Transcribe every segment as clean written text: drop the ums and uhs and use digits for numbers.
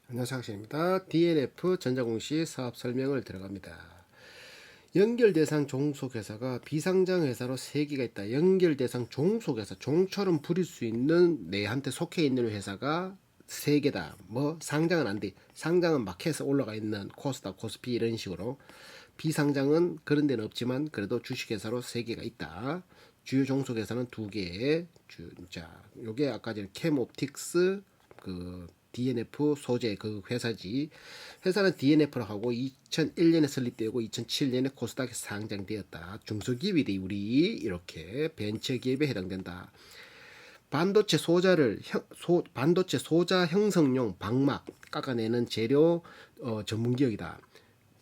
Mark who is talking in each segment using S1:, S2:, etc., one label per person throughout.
S1: 안녕하세요. 학생입니다. DNF 전자공시 사업 설명을 들어갑니다. 연결대상 종속회사가 비상장회사로 3개가 있다. 연결대상 종속회사, 종처럼 부릴 수 있는 내한테 속해 있는 회사가 3개다. 뭐 상장은 안 돼. 상장은 마켓에 올라가 있는 코스닥, 코스피 이런 식으로. 비상장은 그런 데는 없지만 그래도 주식회사로 3개가 있다. 주요 종속회사는 2개. 자, 요게 아까 전에 캠옵틱스 그 DNF 소재 그 회사지. 회사는 DNF로 하고 2001년에 설립되고 2007년에 코스닥에 상장되었다. 중소기업이돼 우리 이렇게 벤처기업에 해당된다. 반도체 소자 형성용 방막 깎아내는 재료 전문기업이다.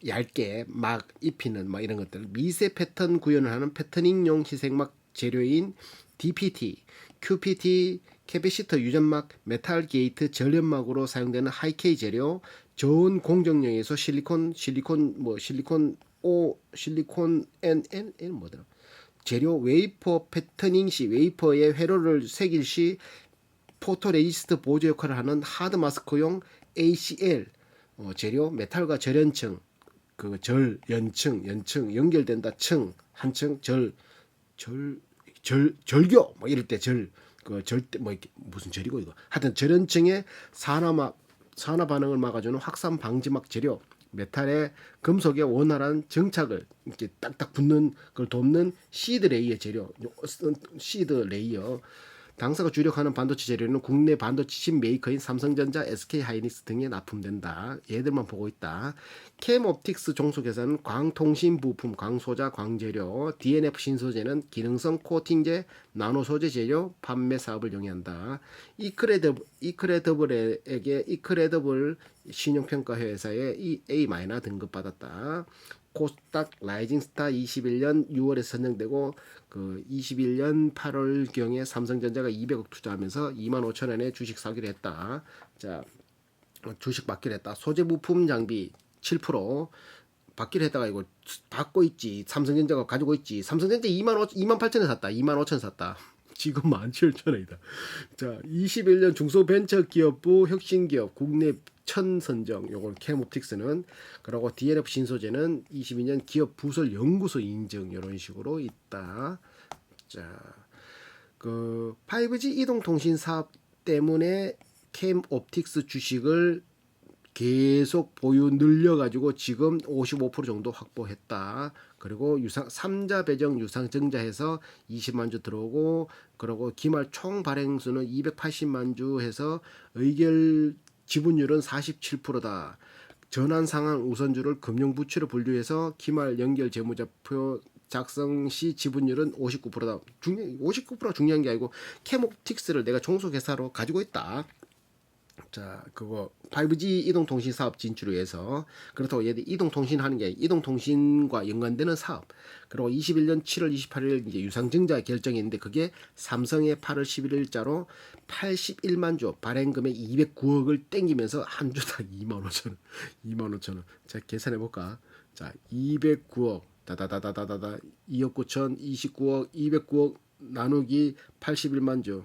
S1: 얇게 막 입히는 막 이런 것들 미세 패턴 구현을 하는 패터닝용 희생막 재료인 DPT, QPT, 캐피시터 유전막, 메탈 게이트 전련막으로 사용되는 하이케이 재료, 저온 공정용에서 실리콘 O, 실리콘 N 뭐더라? 재료 웨이퍼 패터닝 시 웨이퍼에 회로를 새길 시 포토레지스트 보조 역할을 하는 하드 마스크용 ACL 재료 메탈과 절연층 연층 연결된다 층 한층 절교 뭐 이럴 때 절대 뭐 무슨 절이고 이거 하여튼 절연층의 산화 반응을 막아주는 확산 방지막 재료 메탈의 금속의 원활한 정착을 이렇게 딱딱 붙는 걸 돕는 시드 레이어 재료 시드 레이어 당사가 주력하는 반도체 재료는 국내 반도체 칩 메이커인 삼성전자, SK하이닉스 등에 납품된다. 얘들만 보고 있다. 캠옵틱스 종속회사는 광통신 부품, 광소자, 광재료, DNF 신소재는 기능성 코팅제, 나노소재 재료 판매 사업을 영위한다. 이크레더블에게 이크레더블 신용평가 회사에 A- 등급받았다. 코스닥 라이징스타 21년 6월에 선정되고 그 21년 8월경에 삼성전자가 200억 투자하면서 25,000원에 주식 사기로 했다. 자, 주식 받기로 했다. 소재 부품 장비 7% 받기로 했다가 이거 받고 있지. 삼성전자가 가지고 있지. 삼성전자 2만 8천에 샀다. 2만 5천 샀다. 지금 17,000원이다. 자, 21년 중소벤처기업부 혁신기업 국내 천선정 요걸 캠옵틱스는 그리고 DNF 신소재는 22년 기업 부설 연구소 인증 이런 식으로 있다. 자, 그 5G 이동통신 사업 때문에 캠옵틱스 주식을 계속 보유 늘려가지고 지금 55% 정도 확보했다. 그리고 유상 3자 배정 유상증자해서 20만 주 들어오고 그리고 기말 총 발행수는 280만 주 해서 의결 지분율은 47%다. 전환 상환 우선주를 금융부채로 분류해서 기말 연결 재무제표 작성 시 지분율은 59%다. 59%가 중요한 게 아니고 캠옵틱스를 내가 종속회사로 가지고 있다. 자, 그거 5G 이동통신 사업 진출을 위해서 그렇다고 얘들 이동통신 하는 게 이동통신과 연관되는 사업. 그리고 21년 7월 28일 이제 유상증자 결정이 있는데 그게 삼성의 8월 11일자로 81만 주 발행금액 209억을 땡기면서 한 주당 2만 5천 원. 2만 5천 원. 자, 계산해 볼까? 자, 209억 다다다다다다다 2억 9천 29억 209억 나누기 81만 주.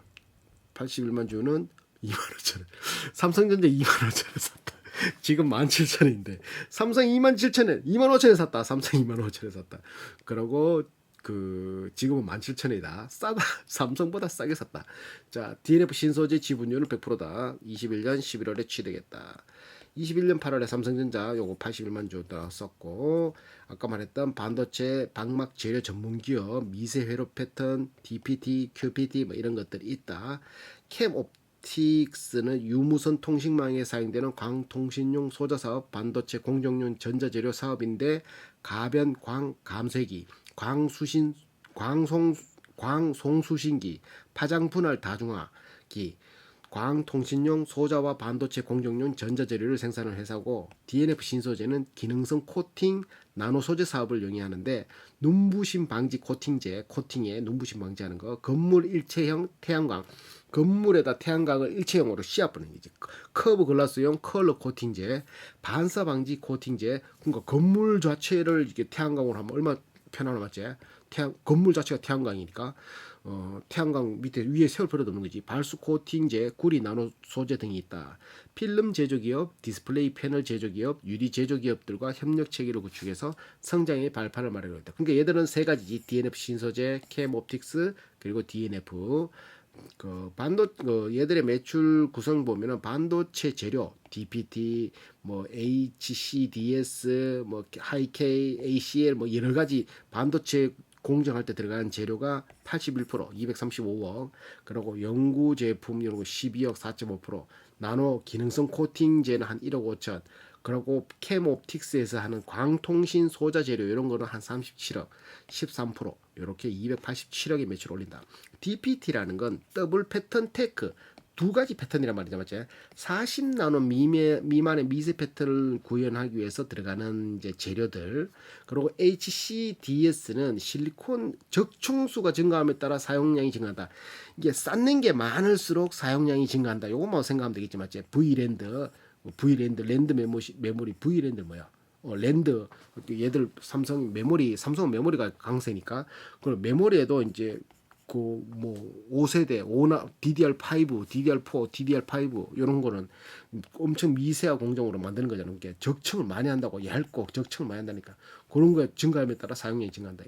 S1: 81만 주는 2만 5천 원. 삼성전자 2만 5천 원 샀다. 지금 17,000원인데 삼성 2만 7천 원, 2만 5천 원 샀다. 삼성 2만 5천 원 샀다. 그러고 그 지금은 17,000원이다. 싸다. 삼성보다 싸게 샀다. 자, DNF 신소재 지분율은 100%다. 21년 11월에 취득했다. 21년 8월에 삼성전자 요거 81만 주 썼고 아까 말했던 반도체 방막 재료 전문 기업 미세 회로 패턴 DPT, QPT 뭐 이런 것들이 있다. 캠옵틱스는 유무선 통신망에 사용되는 광통신용 소자 사업, 반도체 공정용 전자재료 사업인데 가변 광 감쇄기, 광수신 광송 광송수신기, 파장 분할 다중화기 광통신용 소자와 반도체 공정용 전자재료를 생산하는 회사고 DNF 신소재는 기능성 코팅 나노 소재 사업을 영위하는데 눈부심 방지 코팅에 눈부심 방지하는 거 건물 일체형 태양광 건물에다 태양광을 일체형으로 씌워보는 거지. 커브 글라스용 컬러 코팅제 반사 방지 코팅제 그러니까 건물 자체를 이렇게 태양광으로 하면 얼마나 편안하 맞지? 건물 자체가 태양광이니까 태양광 밑에 위에 세울 필요도 없는 거지. 발수 코팅제, 구리 나노 소재 등이 있다. 필름 제조기업, 디스플레이 패널 제조기업, 유리 제조기업들과 협력 체계를 구축해서 성장의 발판을 마련하고 있다. 그러니까 얘들은 세 가지지. DNF 신소재, 캠 옵틱스, 그리고 DNF. 얘들의 매출 구성 보면은 반도체 재료, DPT, 뭐 HCDS, 뭐 하이K, ACL, 뭐 여러 가지 반도체 공정할 때 들어가는 재료가 81%, 235억. 그리고 연구 제품 이런 거 12억, 4.5%. 나노 기능성 코팅제는 한 1억 5천. 그리고 캠 옵틱스에서 하는 광통신 소자 재료 이런 거는 한 37억, 13%. 이렇게 287억의 매출 올린다. DPT라는 건 더블 패턴 테크, 두 가지 패턴이란 말이죠, 맞지? 40나노 미만의 미세 패턴을 구현하기 위해서 들어가는 이제 재료들. 그리고 HCDS는 실리콘 적충수가 증가함에 따라 사용량이 증가한다. 이게 쌓는 게 많을수록 사용량이 증가한다. 요것만 생각하면 되겠지, 맞지? V랜드, 랜드 메모리, V랜드 뭐야? 랜드, 얘들 삼성은 메모리가 강세니까, 그 메모리에도 이제 그 뭐 5세대, DDR5, DDR4, DDR5 이런 거는 엄청 미세한 공정으로 만드는 거잖아요. 이게 적층을 많이 한다고, 얇고 적층을 많이 한다니까. 그런 거 증가함에 따라 사용량이 증가한다.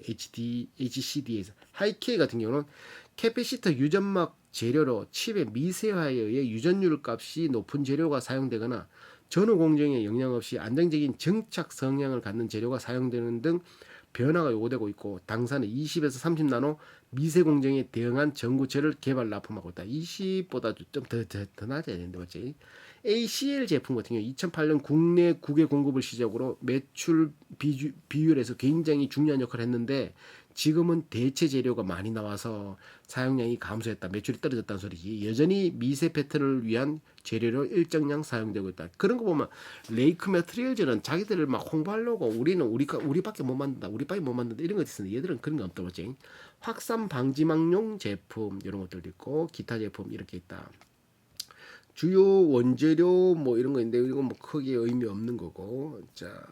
S1: HCD에서 하이K 같은 경우는 캐패시터 유전막 재료로 칩의 미세화에 의해 유전율 값이 높은 재료가 사용되거나 전후 공정에 영향 없이 안정적인 정착 성향을 갖는 재료가 사용되는 등 변화가 요구되고 있고, 당사는 20에서 30나노 미세 공정에 대응한 전구체를 개발 납품하고 있다. 20보다 좀 더 낮아야 되는데 맞지? ACL 제품 같은 경우 2008년 국내 국외 공급을 시작으로 매출 비율에서 굉장히 중요한 역할을 했는데, 지금은 대체 재료가 많이 나와서 사용량이 감소했다. 매출이 떨어졌다는 소리지. 여전히 미세 패턴을 위한 재료로 일정량 사용되고 있다. 그런 거 보면 레이크 매트리얼즈는 자기들을 막 홍보하려고 우리밖에 못 만든다. 우리밖에 못 만든다. 이런 거 있었는데 얘들은 그런 게 없다. 맞지? 확산 방지막용 제품 이런 것들도 있고 기타 제품 이렇게 있다. 주요 원재료 뭐 이런 거 있는데 이건 뭐 크게 의미 없는 거고. 자,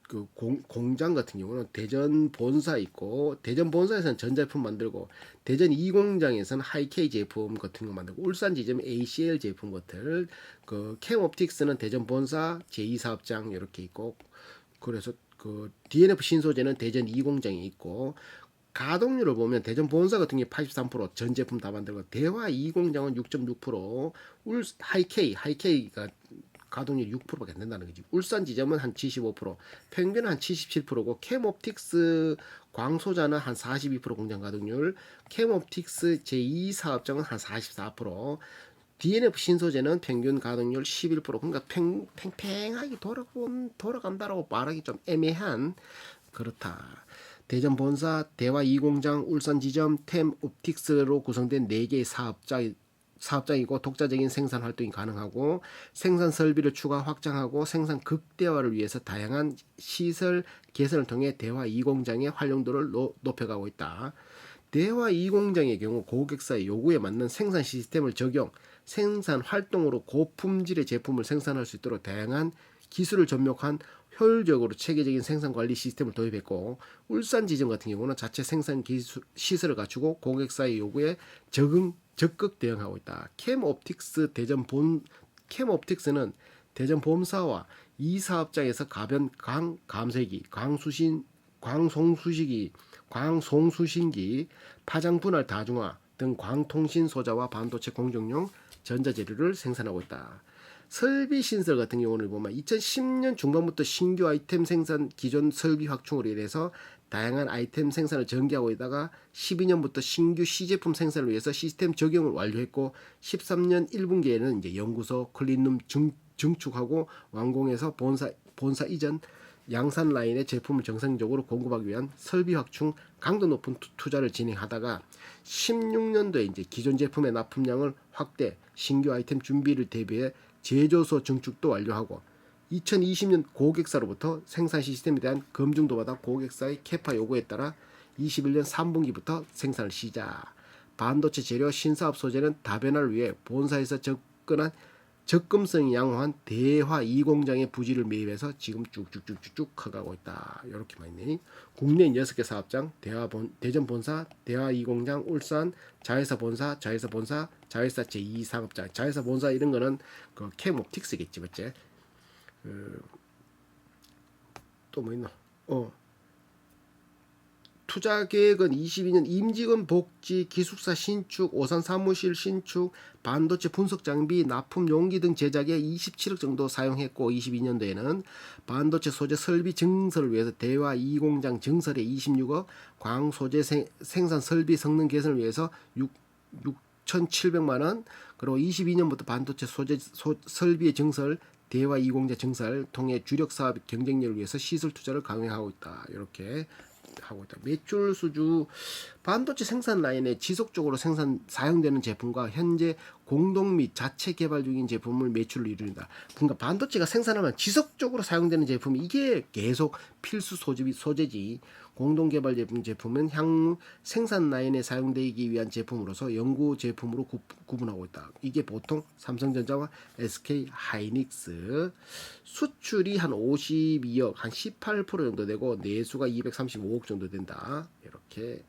S1: 그 공장 같은 경우는 대전 본사 있고, 대전 본사에서는 전자제품 만들고, 대전 2공장에서는 하이K 제품 같은 거 만들고, 울산 지점 ACL 제품 것들, 그 캠옵틱스는 대전 본사 제2사업장 이렇게 있고, 그래서 그 DNF 신소재는 대전 2공장에 있고, 가동률을 보면 대전 본사 같은 경우에 83%, 전 제품 다 만들고, 대화 2공장은 6.6%, 하이K가 가동률 6%밖에 안 된다는 거지. 울산 지점은 한 75%, 평균은 한 77%고, 캠옵틱스 광소자는 한 42% 공장 가동률, 캠옵틱스 제2사업장은 한 44%, DNF 신소재는 평균 가동률 11%. 그러니까 팽팽하게 돌아간다라고 말하기 좀 애매한, 그렇다. 대전 본사, 대화 2공장, 울산 지점, 템 옵틱스로 구성된 4개의 사업장이고 독자적인 생산 활동이 가능하고, 생산 설비를 추가 확장하고 생산 극대화를 위해서 다양한 시설 개선을 통해 대화 2공장의 활용도를 높여가고 있다. 대화 2공장의 경우 고객사의 요구에 맞는 생산 시스템을 적용, 생산 활동으로 고품질의 제품을 생산할 수 있도록 다양한 기술을 접목한 효율적으로 체계적인 생산 관리 시스템을 도입했고, 울산 지점 같은 경우는 자체 생산 시설을 갖추고 고객사의 요구에 적극 대응하고 있다. 캠옵틱스는 대전 본사와 이 사업장에서 가변 감쇄기, 광송수신기, 파장 분할 다중화 등 광통신 소자와 반도체 공정용 전자재료를 생산하고 있다. 설비 신설 같은 경우를 보면 2010년 중반부터 신규 아이템 생산, 기존 설비 확충으로 인해서 다양한 아이템 생산을 전개하고 있다가 12년부터 신규 시제품 생산을 위해서 시스템 적용을 완료했고, 13년 1분기에는 이제 연구소, 클린룸 증축하고 완공해서 본사 이전 양산 라인의 제품을 정상적으로 공급하기 위한 설비 확충 강도 높은 투자를 진행하다가 16년도에 이제 기존 제품의 납품량을 확대, 신규 아이템 준비를 대비해 제조소 증축도 완료하고, 2020년 고객사로부터 생산 시스템에 대한 검증도 받아 고객사의 캐파 요구에 따라 21년 3분기부터 생산을 시작. 반도체 재료 신사업 소재는 다변화를 위해 본사에서 접근한 접근성이 양호한 대화 2공장의 부지를 매입해서 지금 쭉쭉쭉쭉 커가고 있다. 이렇게만 있네. 국내인 6개 사업장, 대전 본사, 대화 2공장, 울산, 자회사 본사, 자회사 제2상업장, 자회사 본사 이런 거는 그 캠옵틱스겠지, 맞지? 또 뭐 있나? 투자 계획은 22년 임직원 복지, 기숙사 신축, 오산 사무실 신축, 반도체 분석 장비, 납품 용기 등 제작에 27억 정도 사용했고 22년도에는 반도체 소재 설비 증설을 위해서 대화 2공장 증설에 26억, 광 소재 생산 설비 성능 개선을 위해서 6,700만 원, 그리고 22년부터 반도체 소재 설비의 증설 대화 2공장 증설 통해 주력 사업 경쟁력을 위해서 시설 투자를 강화하고 있다. 이렇게 하고 있다. 매출 수주 반도체 생산 라인에 지속적으로 사용되는 제품과 현재 공동 및 자체 개발 중인 제품을 매출을 이룬다. 그러니까 반도체가 생산하면 지속적으로 사용되는 제품이 이게 계속 필수 소재지. 공동 개발 제품은 향후 생산 라인에 사용되기 위한 제품으로서 연구 제품으로 구분하고 있다. 이게 보통 삼성전자와 SK 하이닉스 수출이 한 52억, 한 18% 정도 되고 내수가 235억 정도 된다. 이렇게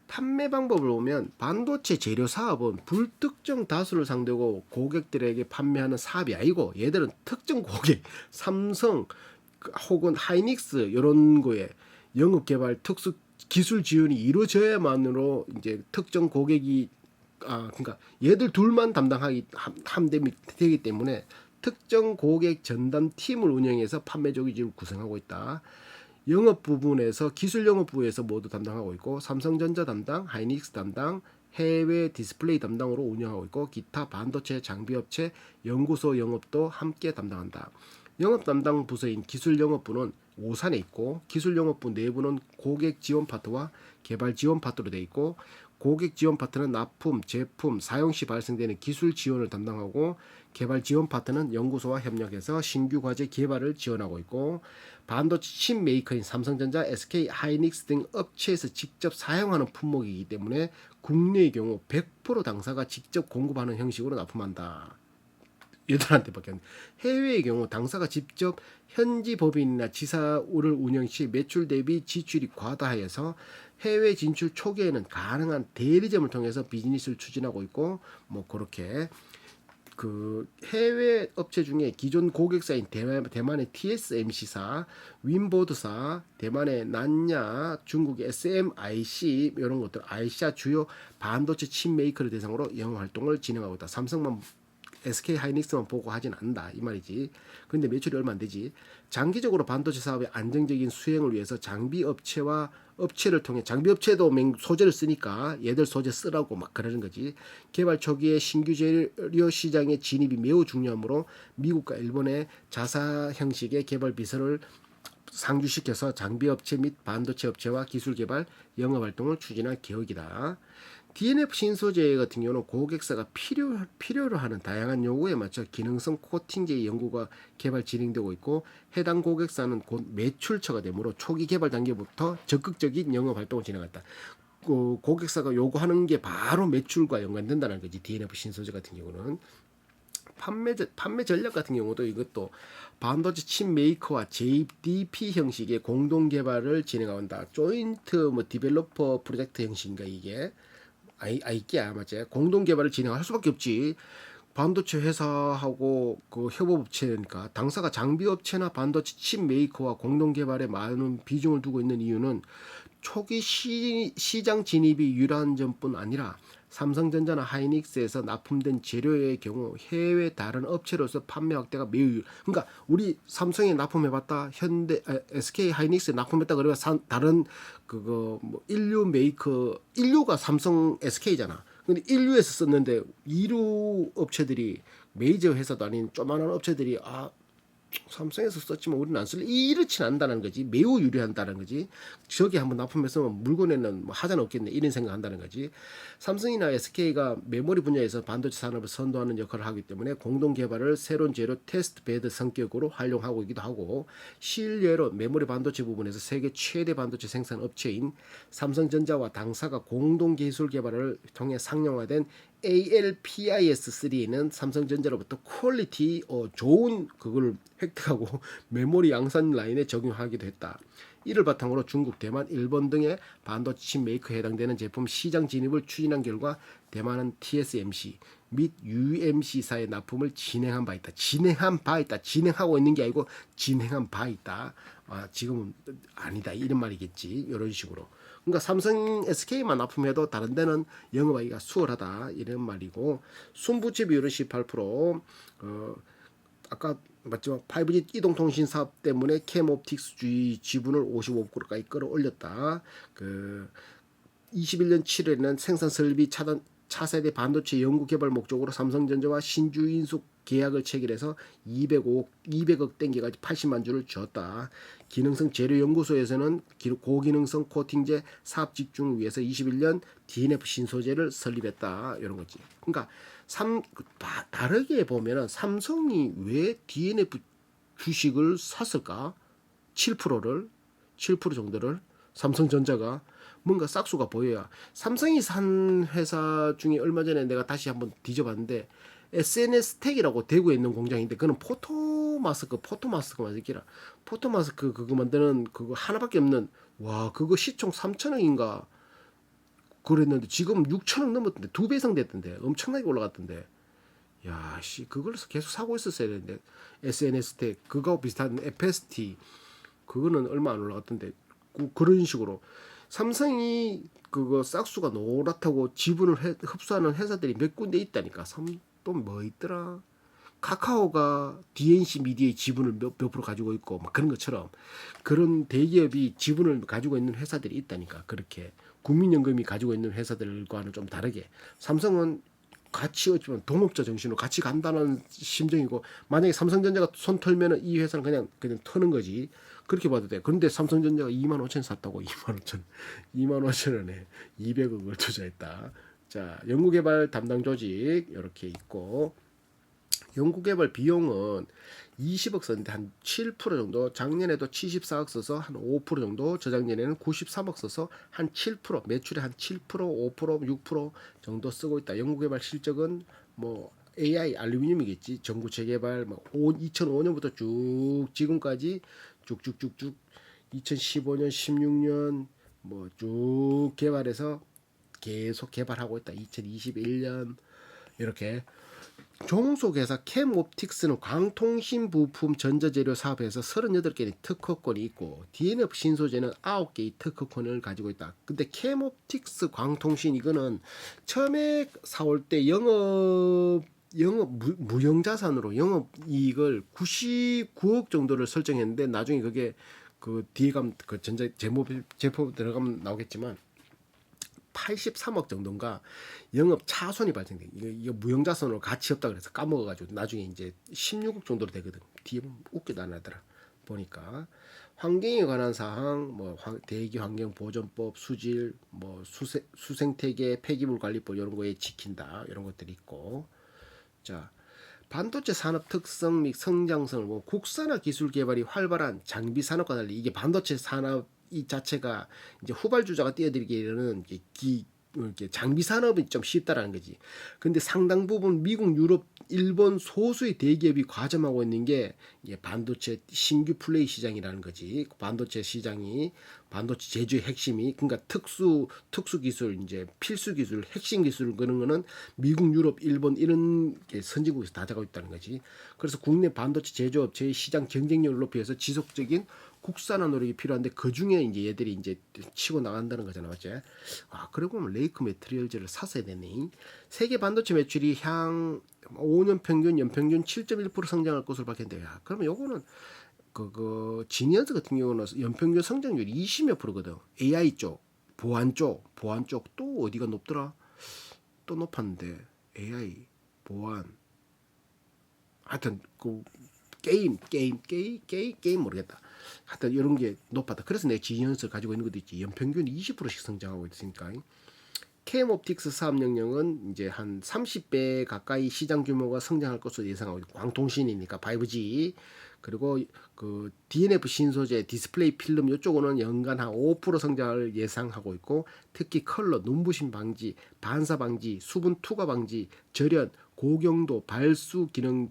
S1: 판매 방법을 보면 반도체 재료 사업은 불특정 다수를 상대로 고객들에게 판매하는 사업이 아니고 얘들은 특정 고객, 삼성 혹은 하이닉스 이런 거에 영업 개발 특수 기술 지원이 이루어져야만으로 이제 특정 고객이 그러니까 얘들 둘만 담당하기 함dem이 되기 때문에 특정 고객 전담 팀을 운영해서 판매 조직을 구성하고 있다. 영업 부분에서 기술 영업부에서 모두 담당하고 있고 삼성전자 담당, 하이닉스 담당, 해외 디스플레이 담당으로 운영하고 있고 기타 반도체 장비업체 연구소 영업도 함께 담당한다. 영업 담당 부서인 기술 영업부는 오산에 있고 기술 영업부 내부는 고객 지원 파트와 개발 지원 파트로 되어 있고 고객 지원 파트는 납품, 제품, 사용 시 발생되는 기술 지원을 담당하고 개발 지원 파트는 연구소와 협력해서 신규 과제 개발을 지원하고 있고 반도체 칩 메이커인 삼성전자, SK 하이닉스 등 업체에서 직접 사용하는 품목이기 때문에 국내의 경우 100% 당사가 직접 공급하는 형식으로 납품한다. 얘들한테밖에 안 돼. 해외의 경우 당사가 직접 현지 법인이나 지사를 운영 시 매출 대비 지출이 과다하여서 해외 진출 초기에는 가능한 대리점을 통해서 비즈니스를 추진하고 있고 뭐 그렇게 그 해외 업체 중에 기존 고객사인 대만의 TSMC사, 윈보드사, 대만의 난야, 중국의 SMIC 이런 것들 아시아 주요 반도체 칩 메이커를 대상으로 영업 활동을 진행하고 있다. 삼성만 SK 하이닉스만 보고 하진 않는다 이 말이지. 근데 매출이 얼마 안 되지. 장기적으로 반도체 사업의 안정적인 수행을 위해서 장비 업체와 업체를 통해 장비 업체도 소재를 쓰니까 얘들 소재 쓰라고 막 그러는 거지. 개발 초기에 신규 재료 시장의 진입이 매우 중요하므로 미국과 일본의 자사 형식의 개발 비서를 상주시켜서 장비 업체 및 반도체 업체와 기술 개발 영업 활동을 추진할 계획이다. DNF 신소재 같은 경우는 고객사가 필요로 하는 다양한 요구에 맞춰 기능성 코팅제의 연구가 개발 진행되고 있고 해당 고객사는 곧 매출처가 되므로 초기 개발 단계부터 적극적인 영업 활동을 진행한다. 고객사가 요구하는 게 바로 매출과 연관된다는 거지. DNF 신소재 같은 경우는 판매 전략 같은 경우도 이것도 반도체 칩 메이커와 JDP 형식의 공동 개발을 진행한다. 조인트 뭐 디벨로퍼 프로젝트 형식인가 이게. 아이끼야 맞지? 공동 개발을 진행할 수밖에 없지. 반도체 회사하고 그 협업업체니까 당사가 장비 업체나 반도체 칩 메이커와 공동 개발에 많은 비중을 두고 있는 이유는 초기 시장 진입이 유리한 점뿐 아니라 삼성전자나 하이닉스에서 납품된 재료의 경우 해외 다른 업체로서 판매 확대가 매우 그러니까 우리 삼성에 납품해봤다 현대 SK 하이닉스에 납품했다 그러면 다른 그거 뭐 인류 메이커 인류가 삼성 SK잖아. 근데 인류에서 썼는데 이류 업체들이 메이저 회사도 아닌 조만한 업체들이 삼성에서 썼지만 우리는 안 쓸래 이렇진 않다는 거지. 매우 유리한다는 거지. 저기 한번 납품해서 물건에는 뭐 하자는 없겠네 이런 생각한다는 거지. 삼성이나 SK가 메모리 분야에서 반도체 산업을 선도하는 역할을 하기 때문에 공동 개발을 새로운 재료 테스트 베드 성격으로 활용하고 있기도 하고 실례로 메모리 반도체 부분에서 세계 최대 반도체 생산 업체인 삼성전자와 당사가 공동 기술 개발을 통해 상용화된 ALPIS3는 삼성전자로부터 퀄리티 좋은 그걸 획득하고 메모리 양산 라인에 적용하기도 했다. 이를 바탕으로 중국, 대만, 일본 등의 반도체 칩 메이커에 해당되는 제품 시장 진입을 추진한 결과 대만은 TSMC 및 UMC사의 납품을 진행한 바 있다. 진행하고 있는 게 아니고 진행한 바 있다. 지금은 아니다. 이런 말이겠지. 이런 식으로. 그러니까 삼성, SK만 납품해도 다른 데는 영업하기가 수월하다. 이런 말이고 순부채 비율은 18%. 아까 맞지만 5G 이동통신 사업 때문에 캠옵틱스 지분을 55%까지 끌어올렸다. 21년 7월에는 생산 설비 차세대 반도체 연구 개발 목적으로 삼성전자와 신주 인수 계약을 체결해서 200억 땡겨가지고 80만 주를 줬다. 기능성 재료 연구소에서는 고기능성 코팅제 사업 집중을 위해서 21년 DNF 신소재를 설립했다. 이런 거지. 그러니까 다르게 보면은 삼성이 왜 DNF 주식을 샀을까? 7% 정도를 삼성전자가 뭔가 싹수가 보여야. 삼성이 산 회사 중에 얼마 전에 내가 다시 한번 뒤져봤는데 SNS텍이라고 대구에 있는 공장인데 그거는 포토마스크 맞을기라. 포토마스크 그거 만드는 그거 하나밖에 없는. 와, 그거 시총 3천억인가 그랬는데 지금 6천억 넘었던데 2배 이상 됐던데 엄청나게 올라갔던데. 야, 그걸 계속 사고 있었어야 되는데. SNS텍 그거하고 비슷한 FST 그거는 얼마 안 올라갔던데. 그런 식으로 삼성이 그거 싹수가 노랗다고 지분을 흡수하는 회사들이 몇 군데 있다니까. 또 뭐 있더라? 카카오가 DNC 미디어의 지분을 몇 프로 가지고 있고 막 그런 것처럼 그런 대기업이 지분을 가지고 있는 회사들이 있다니까. 그렇게 국민연금이 가지고 있는 회사들과는 좀 다르게 삼성은 같이 어쩌면 동업자 정신으로 같이 간다는 심정이고, 만약에 삼성전자가 손 털면은 이 회사는 그냥 터는 거지. 그렇게 봐도 돼. 그런데 삼성전자가 2만 5천 샀다고. 2만 5천 원에 200억을 투자했다. 자, 연구개발 담당 조직 이렇게 있고, 연구개발 비용은 20억 썼는데 한 7% 정도, 작년에도 74억 써서 한 5% 정도, 저작년에는 93억 써서 한 7%, 매출의 한 7%, 5%, 6% 정도 쓰고 있다. 연구개발 실적은 뭐 AI 알루미늄이겠지. 전구체 개발 2005년부터 쭉 지금까지 쭉쭉쭉쭉 2015년, 16년 뭐 쭉 개발해서 계속 개발하고 있다. 2021년 이렇게. 종속회사 캠옵틱스는 광통신 부품 전자재료 사업에서 38개의 특허권이 있고 DNF 신소재는 9개의 특허권을 가지고 있다. 근데 캠옵틱스 광통신 이거는 처음에 사올 때 영업 무형자산으로 영업이익을 99억 정도를 설정했는데 나중에 그게 그 뒤에 가면 그 제법 들어가면 나오겠지만 83억 정도인가 영업 차손이 발생돼. 이거 무형자산으로 가치 없다 그래서 까먹어가지고 나중에 이제 16억 정도로 되거든. 뒤에 웃기도 안 하더라. 보니까 환경에 관한 사항, 뭐 대기 환경 보존법, 수질, 뭐 수생태계 폐기물 관리법 이런 거에 지킨다 이런 것들이 있고. 자, 반도체 산업 특성 및 성장성을 보면 국산화 기술 개발이 활발한 장비 산업과 달리 이게 반도체 산업 이 자체가 이제 후발주자가 뛰어들기에는 이렇게 장비 산업이 좀 쉽다라는 거지. 근데 상당 부분 미국, 유럽, 일본 소수의 대기업이 과점하고 있는 게 이게 반도체 신규 플레이 시장이라는 거지. 반도체 시장이 반도체 제조의 핵심이 그러니까 특수 기술 이제 필수 기술, 핵심 기술 그런 거는 미국, 유럽, 일본 이런 게 선진국에서 다 잡고 있다는 거지. 그래서 국내 반도체 제조업체의 시장 경쟁력을 높이기 위해서 지속적인 국산화 노력이 필요한데 그 중에 이제 얘들이 이제 치고 나간다는 거잖아, 맞지? 그러고 보면 레이크 매트리얼즈를 샀어야 되네. 세계 반도체 매출이 향 5년 평균 연평균 7.1% 성장할 것으로 밝혔는데, 그러면 요거는 지니언스 같은 경우는 연평균 성장률이 20몇 %거든. AI 쪽, 보안 쪽 또 어디가 높더라? 또 높았는데 AI, 보안, 하여튼 게임 모르겠다. 하여튼 이런 게 높았다. 그래서 내가 지니언스를 가지고 있는 것도 있지. 연평균 20%씩 성장하고 있으니까. 캠옵틱스 사업 영역은 이제 한 30배 가까이 시장 규모가 성장할 것으로 예상하고 있고, 광통신이니까 5G. 그리고 그 DNF 신소재, 디스플레이 필름 이쪽은 연간 한 5% 성장을 예상하고 있고, 특히 컬러, 눈부심 방지, 반사 방지, 수분 투과 방지, 절연, 고경도, 발수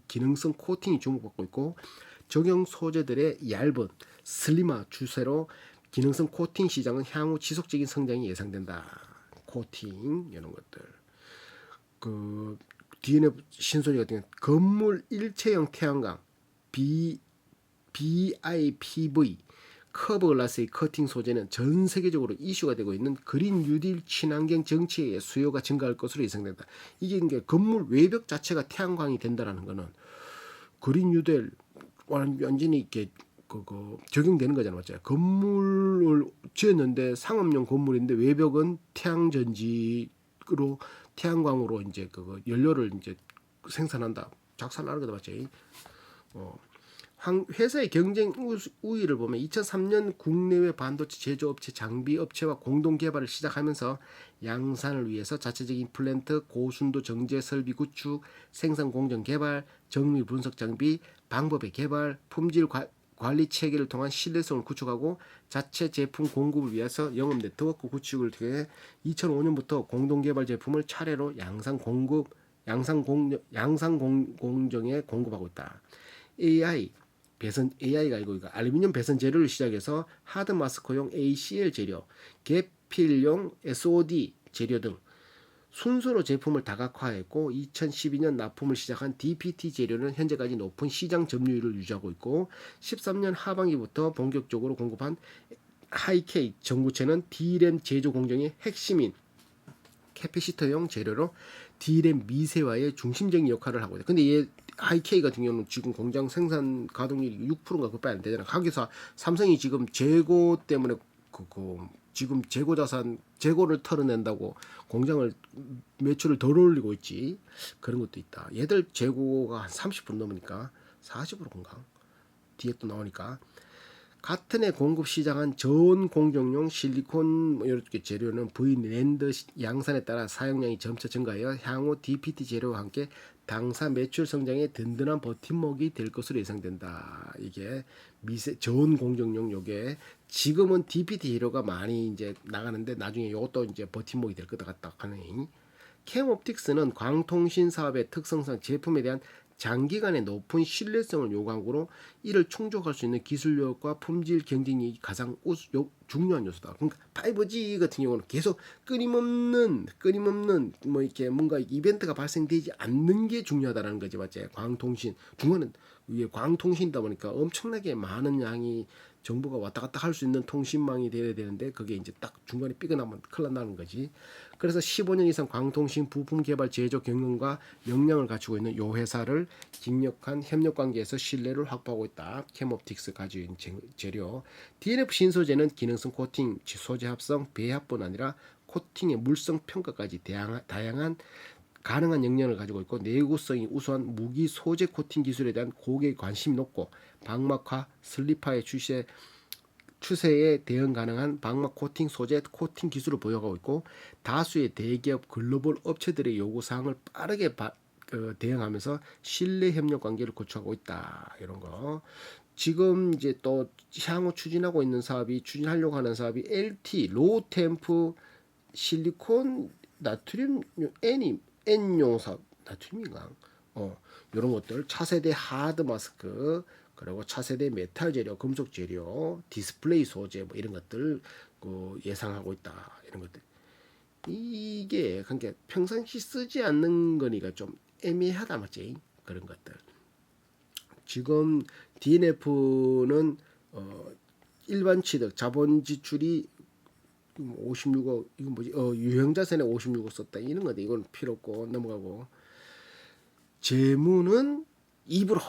S1: 기능성 코팅이 주목받고 있고, 적용 소재들의 얇은 슬림화 추세로 기능성 코팅 시장은 향후 지속적인 성장이 예상된다. 코팅 이런 것들. 그 DNF 신소재 같은 경우 건물 일체형 태양광 BIPV 커버 글라스의 커팅 소재는 전 세계적으로 이슈가 되고 있는 그린 뉴딜 친환경 정치에 의해 수요가 증가할 것으로 예상된다. 이게 건물 외벽 자체가 태양광이 된다라는 거는 그린 뉴딜 완전히 이렇게 적용되는 거잖아요, 맞죠? 건물을 지었는데 상업용 건물인데 외벽은 태양전지로 태양광으로 이제 그거 연료를 이제 생산한다, 작살나는 거다, 맞죠? 회사의 경쟁 우위를 보면 2003년 국내외 반도체 제조업체 장비업체와 공동 개발을 시작하면서 양산을 위해서 자체적인 플랜트, 고순도 정제 설비 구축, 생산 공정 개발, 정밀 분석 장비, 방법의 개발, 품질 관리 체계를 통한 신뢰성을 구축하고 자체 제품 공급을 위해서 영업 네트워크 구축을 통해 2005년부터 공동 개발 제품을 차례로 양산 공정에 공급하고 있다. AI가 이거 알루미늄 배선 재료를 시작해서 하드 마스크용 ACL 재료, 계필용 SOD 재료 등 순서로 제품을 다각화했고, 2012년 납품을 시작한 DPT 재료는 현재까지 높은 시장 점유율을 유지하고 있고, 13년 하반기부터 본격적으로 공급한 하이K 전구체는 D램 제조 공정의 핵심인 캐피시터용 재료로 D램 미세화의 중심적인 역할을 하고 있다. 근데 얘 하이K 같은 경우는 지금 공장 생산 가동률이 6%가 그밖에 안 되잖아. 하기사 삼성이 지금 재고 때문에 지금 재고를 털어낸다고 공장을 매출을 덜 올리고 있지. 그런 것도 있다. 얘들 재고가 한 30% 넘으니까 40%인가 뒤에 또 나오니까. 같은 해 공급 시작한 전 공정용 실리콘 이렇게 재료는 V랜드 양산에 따라 사용량이 점차 증가하여 향후 DPT 재료와 함께 당사 매출 성장의 든든한 버팀목이 될 것으로 예상된다. 이게 전 공정용 요게 지금은 DPT 재료가 많이 이제 나가는데 나중에 이것도 이제 버팀목이 될 것 같다 하네. 캠옵틱스는 광통신 사업의 특성상 제품에 대한 장기간의 높은 신뢰성을 요구하므로 이를 충족할 수 있는 기술력과 품질 경쟁력이 가장 중요한 요소다. 그러니까 5G 같은 경우는 계속 끊임없는 뭐 이렇게 뭔가 이벤트가 발생되지 않는 게 중요하다라는 거지, 맞지? 광통신 중간은 이게 광통신이다 보니까 엄청나게 많은 양이 정보가 왔다 갔다 할 수 있는 통신망이 돼야 되는데 그게 이제 딱 중간에 삐져나면 큰일 난다는 거지. 그래서 15년 이상 광통신 부품 개발 제조 경영과 역량을 갖추고 있는 이 회사를 긴密한 협력 관계에서 신뢰를 확보하고 있다. 캠옵틱스 가지고 있는 재료. DNF 신소재는 기능성 코팅, 소재 합성, 배합뿐 아니라 코팅의 물성 평가까지 다양한 가능한 역량을 가지고 있고, 내구성이 우수한 무기 소재 코팅 기술에 대한 고객의 관심이 높고, 방막화, 슬립화의 추세에 대응 가능한 방막 코팅 소재 코팅 기술을 보유하고 있고, 다수의 대기업 글로벌 업체들의 요구 사항을 빠르게 대응하면서 신뢰 협력 관계를 구축하고 있다. 이런 거. 지금 이제 또 향후 추진하려고 하는 사업이 LT 로우 템프 실리콘 나트륨 N용 사업, 나트륨인가? 이런 것들, 차세대 하드 마스크, 그리고 차세대 메탈 재료, 금속 재료, 디스플레이 소재 뭐 이런 것들 예상하고 있다. 이런 것들. 이게 그러니까 평상시 쓰지 않는 거니까 좀 애매하다, 맞지? 그런 것들. 지금 DNF는 일반 취득 자본 지출이 56억, 이건 뭐지? 유형자산에 56억 썼다. 이런 건데 이건 필요 없고 넘어가고, 재무는 2%